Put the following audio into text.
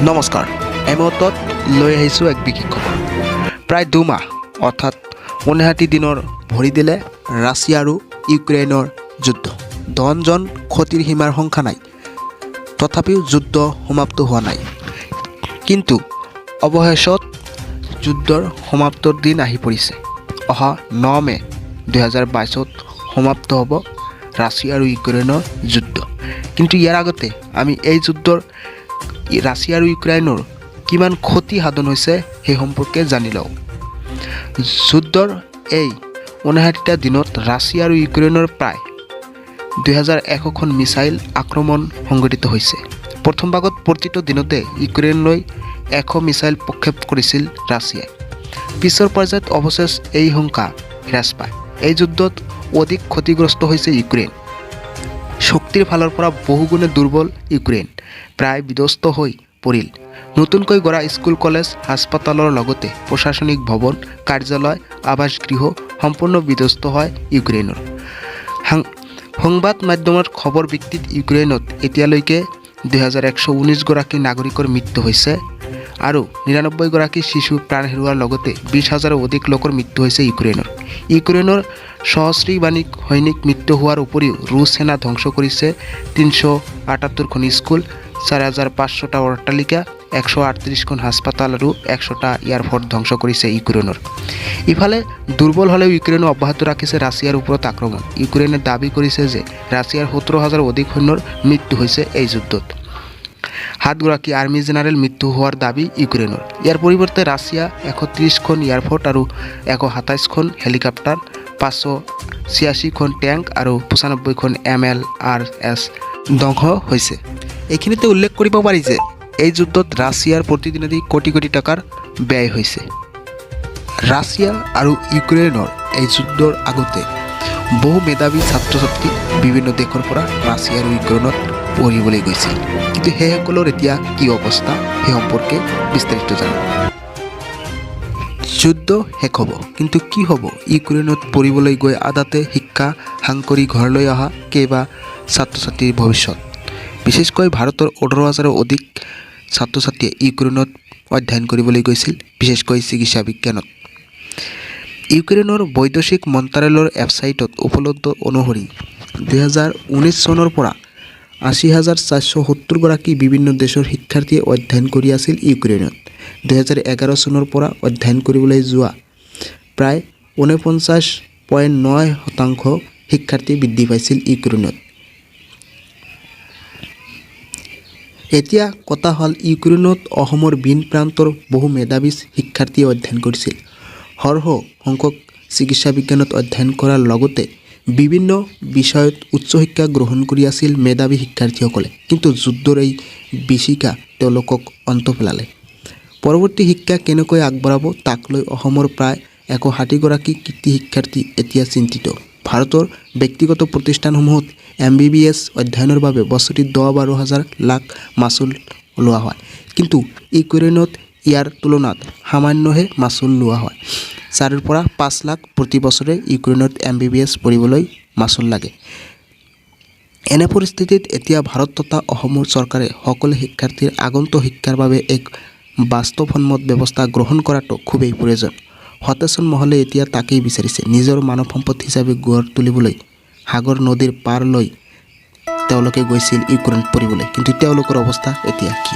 নমস্কাৰ। এই মুহূৰ্তত লৈ আহিছোঁ এক বিশেষ খবৰ। প্ৰায় 2 মাহ অৰ্থাৎ 59 দিনৰ ভৰি দিলে ৰাছিয়া আৰু ইউক্ৰেইনৰ যুদ্ধ। ধন ক্ষতিৰ সীমাৰ সংখ্যা নাই, তথাপিও যুদ্ধ সমাপ্ত হোৱা নাই। কিন্তু অৱশেষত যুদ্ধৰ সমাপ্তৰ দিন আহি পৰিছে। অহা 9 মে 2022 সমাপ্ত হ'ব ৰাছিয়া আৰু ইউক্ৰেইনৰ যুদ্ধ। কিন্তু ইয়াৰ আগতে আমি এই যুদ্ধৰ ৰাছিয়া আৰু ইউক্ৰেইনৰ কিমান ক্ষতি সাধন হৈছে সেই সম্পৰ্কে জানি লওঁ। যুদ্ধৰ এই 59টা দিনত ৰাছিয়া আৰু ইউক্ৰেইনৰ প্ৰায় 2100খন মিছাইল আক্ৰমণ সংঘটিত হৈছে। প্ৰথম ভাগত প্ৰতিটো দিনতে ইউক্ৰেইনলৈ 100 মিছাইল প্ৰক্ষেপ কৰিছিল ৰাছিয়াই। পিছৰ পৰ্যায়ত অৱশেষ এই সংখ্যা হ্ৰাস পায়। এই যুদ্ধত অধিক ক্ষতিগ্ৰস্ত হৈছে ইউক্ৰেইন। শক্তিৰ ফালৰ পৰা বহুগুণে দুৰ্বল ইউক্ৰেইন প্ৰায় বিধ্বস্ত হৈ পৰিল। নতুনকৈ গঢ়া স্কুল, কলেজ, হাস্পতালৰ লগতে প্ৰশাসনিক ভৱন, কাৰ্যালয়, আৱাসগৃহ সম্পূৰ্ণ বিধ্বস্ত হয় ইউক্ৰেইনৰ। সংবাদ মাধ্যমৰ খবৰ ভিত্তিত ইউক্ৰেইনত এতিয়ালৈকে 2119 গৰাকী নাগৰিকৰ মৃত্যু হৈছে আৰু 99 গৰাকী শিশু প্ৰাণ হেৰুওৱাৰ লগতে 20,000ৰো অধিক লোকৰ মৃত্যু হৈছে ইউক্ৰেইনৰ। ইউক্ৰেইনৰ সহস্ৰাধিক সৈনিক মৃত্যু হোৱাৰ উপৰিও ৰুছ সেনা ধ্বংস কৰিছে 378খন স্কুল, 4,500টা অট্টালিকা, 138খন হাস্পতাল আৰু 100টা এয়াৰপৰ্ট ধ্বংস কৰিছে ইউক্ৰেইনৰ। ইফালে দুৰ্বল হ'লেও ইউক্ৰেইনে অব্যাহত ৰাখিছে ৰাছিয়াৰ ওপৰত আক্ৰমণ। ইউক্ৰেইনে দাবী কৰিছে যে ৰাছিয়াৰ 17,000ৰো অধিক সৈন্যৰ মৃত্যু হৈছে এই যুদ্ধত। 7 গৰাকী আৰ্মি জেনেৰেল মৃত্যু হোৱাৰ দাবী ইউক্ৰেইনৰ। ইয়াৰ পৰিৱৰ্তে ৰাছিয়া 130খন এয়াৰপৰ্ট আৰু 127খন হেলিকপ্টাৰ, 586খন টেংক আৰু 95খন MLRS ধ্বংস হৈছে। এইখিনিতে উল্লেখ কৰিব পাৰি যে এই যুদ্ধত ৰাছিয়াৰ প্ৰতিদিনে কোটি কোটি টকাৰ ব্যয় হৈছে। ৰাছিয়া আৰু ইউক্ৰেইনৰ এই যুদ্ধৰ আগতে বহু মেধাৱী ছাত্ৰ ছাত্ৰী বিভিন্ন দেশৰ পৰা ৰাছিয়া আৰু ইউক্ৰেইনত পঢ়িবলৈ গৈছিল। কিন্তু সেইসকলৰ এতিয়া কি অৱস্থা সেই সম্পৰ্কে বিস্তাৰিত জানো। যুদ্ধ শেষ হ'ব, কিন্তু কি হ'ব ইউক্ৰেইনত পঢ়িবলৈ গৈ আদাতে শিক্ষা সাং কৰি ঘৰলৈ অহা কেইবা ছাত্ৰ ছাত্ৰীৰ ভৱিষ্যত। বিশেষকৈ ভাৰতৰ 18,000ৰো অধিক ছাত্ৰ ছাত্ৰীয়ে ইউক্ৰেইনত অধ্যয়ন কৰিবলৈ গৈছিল, বিশেষকৈ চিকিৎসা বিজ্ঞানত। ইউক্ৰেইনৰ বৈদেশিক মন্ত্ৰালয়ৰ ৱেবছাইটত উপলব্ধ অনুসৰি 2019 চনৰ পৰা 80,470 গৰাকী বিভিন্ন দেশৰ শিক্ষাৰ্থীয়ে অধ্যয়ন কৰি আছিল ইউক্ৰেইনত। 2011 চনৰ পৰা অধ্যয়ন কৰিবলৈ যোৱা প্ৰায় 49.9% শিক্ষাৰ্থী বৃদ্ধি পাইছিল ইউক্ৰেইনত। এতিয়া কথা হ'ল ইউক্ৰেইনত অসমৰ ভিন প্ৰান্তৰ বহু মেধাৱী শিক্ষাৰ্থীয়ে অধ্যয়ন কৰিছিল। সৰহ সংখ্যক চিকিৎসা বিজ্ঞানত অধ্যয়ন কৰাৰ লগতে বিভিন্ন বিষয়ত উচ্চ শিক্ষা গ্ৰহণ কৰি আছিল মেধাৱী শিক্ষাৰ্থীসকলে। কিন্তু যুদ্ধৰ এই বিভীষিকা তেওঁলোকক অন্ত পেলালে। পৰৱৰ্তী শিক্ষা কেনেকৈ আগবঢ়াব তাক লৈ অসমৰ প্ৰায় 160 গৰাকী কৃতি শিক্ষাৰ্থী এতিয়া চিন্তিত। ভাৰতৰ ব্যক্তিগত প্ৰতিষ্ঠানসমূহত MBBS অধ্যয়নৰ বাবে বছৰি 10-12 লাখ মাচুল লোৱা হয়। কিন্তু ইউক্ৰেইনত ইয়াৰ তুলনাত সামান্যহে মাচুল লোৱা হয়। 4 পৰা 5 লাখ প্ৰতি বছৰে ইউক্ৰেইনত MBBS পঢ়িবলৈ মাচুল লাগে। এনে পৰিস্থিতিত এতিয়া ভাৰত তথা অসমৰ চৰকাৰে সকলো শিক্ষাৰ্থীৰ আগন্তুক শিক্ষাৰ বাবে এক বাস্তৱসন্মত ব্যৱস্থা গ্ৰহণ কৰাটো খুবেই প্ৰয়োজন। সচেতন মহলে এতিয়া তাকেই বিচাৰিছে। নিজৰ মানৱ সম্পদ হিচাপে গঢ় তুলিবলৈ সাগৰ নদীৰ পাৰ লৈ তেওঁলোকে গৈছিল ইউক্ৰেইন পঢ়িবলৈ। কিন্তু তেওঁলোকৰ অৱস্থা এতিয়া কি?